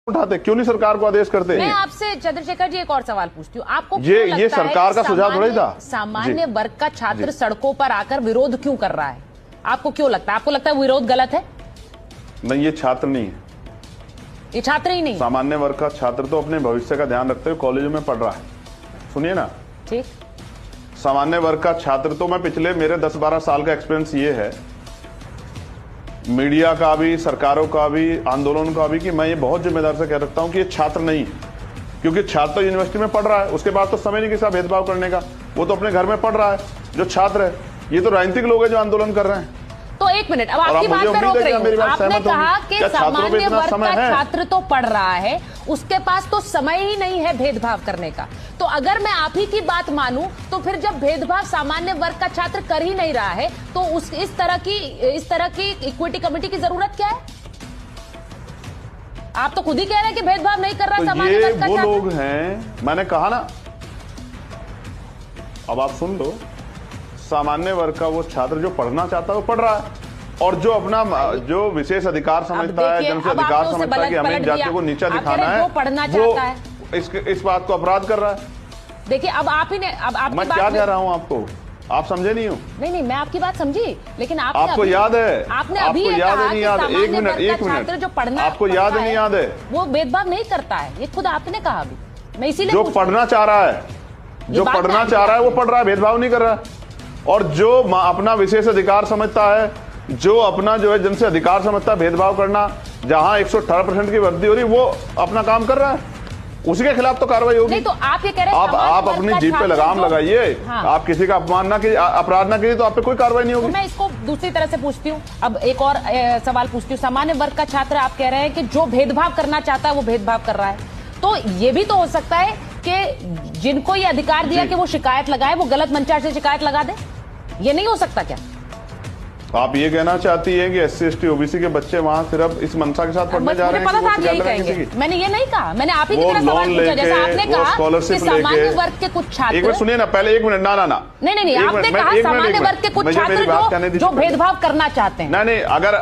उठाते, क्यों नहीं सरकार को आदेश करते? मैं आपसे चंद्रशेखर जी एक और सवाल पूछती हूँ, आपको ये सरकार का सुझाव थोड़ा ही था। सामान्य वर्ग का छात्र सड़कों पर आकर विरोध क्यों कर रहा है? आपको क्यों लगता है? आपको लगता है विरोध गलत है? नहीं, ये छात्र नहीं है, ये छात्र ही नहीं, सामान्य वर्ग का छात्र तो अपने भविष्य का ध्यान रखते हुए कॉलेजों में पढ़ रहा है। सुनिए ना, ठीक, सामान्य वर्ग का छात्र तो मैं पिछले मेरे 10-12 साल का एक्सपीरियंस ये है, मीडिया का भी, सरकारों का भी, आंदोलन का भी, कि मैं ये बहुत जिम्मेदार से कह सकता हूं कि ये छात्र नहीं है, क्योंकि छात्र तो यूनिवर्सिटी में पढ़ रहा है, उसके बाद तो समय नहीं किसी भेदभाव करने का, वो तो अपने घर में पढ़ रहा है जो छात्र है। ये तो राजनीतिक लोग हैं जो आंदोलन कर रहे हैं। तो एक मिनट, अब आपकी बात पे रोक रही हूँ। आपने कहा कि सामान्य वर्ग का छात्र तो पढ़ रहा है, उसके पास तो समय ही नहीं है भेदभाव करने का। तो अगर मैं आप ही की बात मानूं तो फिर जब भेदभाव सामान्य वर्ग का छात्र कर ही नहीं रहा है तो इस तरह की इक्विटी कमेटी की जरूरत क्या है? आप तो खुद ही कह रहे हैं कि भेदभाव नहीं कर रहा सामान्य वर्ग का छात्र। वो लोग हैं, मैंने कहा ना, अब आप सुन लो, सामान्य वर्ग का वो छात्र जो पढ़ना चाहता है वो पढ़ रहा है, और जो अपना जो विशेष अधिकार समझता है, जन से अधिकार समझता है कि हमें जाति को नीचा दिखाना है, वो इस बात को अपराध कर रहा है। देखिए, अब आप ही ने, अब मैं क्या कह रहा हूं आपको, आप समझे नहीं हो? नहीं, मैं आपकी बात समझी, लेकिन आपको याद है, आपने अभी याद है नहीं याद? एक मिनट, जो पढ़ना, आपको याद है नहीं याद है? वो भेदभाव नहीं करता है, ये खुद आपने कहा अभी। मैं इसीलिए जो पढ़ना चाह रहा है, जो पढ़ना चाह रहा है वो पढ़ रहा है, भेदभाव नहीं कर रहा है। और जो अपना विशेष अधिकार समझता है, जो अपना जो है जनसे अधिकार समझता है, भेदभाव करना, जहां 118% की वृद्धि हो रही, वो अपना काम कर रहा है, उसी के खिलाफ तो कार्रवाई होगी। नहीं, तो आप ये कह रहे हैं आप अपनी जीभ पे लगाम लगाइए। हाँ। आप किसी का अपमान ना कीजिए, अपराध ना कीजिए, तो आप पे कोई कार्रवाई नहीं होगी। तो मैं इसको दूसरी तरह से पूछती हूँ, अब एक और सवाल पूछती हूँ। सामान्य वर्ग का छात्र, आप कह रहे हैं कि जो भेदभाव करना चाहता है वो भेदभाव कर रहा है, तो ये भी तो हो सकता है कि जिनको ये अधिकार दिया कि वो शिकायत लगाए, वो गलत मंचार से शिकायत लगा दे? ये नहीं हो सकता क्या? आप ये कहना चाहती हैं कि SC ST OBC के बच्चे वहां सिर्फ इस मंशा के साथ पढ़ने जा रहे हैं? पता था यही कहेंगे। मैंने ये नहीं कहा, मैंने आप ही की तरह सवाल पूछा, जैसा आपने कहा कि सामान्य वर्ग के कुछ छात्र। एक मिनट सुनिए ना, पहले एक मिनट, ना नहीं, आपने कहा सामान्य वर्ग के कुछ छात्र जो भेदभाव करना चाहते हैं। नहीं, अगर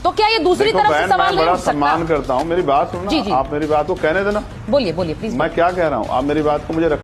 तो क्या ये दूसरी तरफ से सवाल नहीं हो सकता? सम्मान करता हूँ, मेरी बात सुनना, आप मेरी बात को कहने देना। बोलिए प्लीज। मैं क्या कह रहा हूँ, आप मेरी बात को मुझे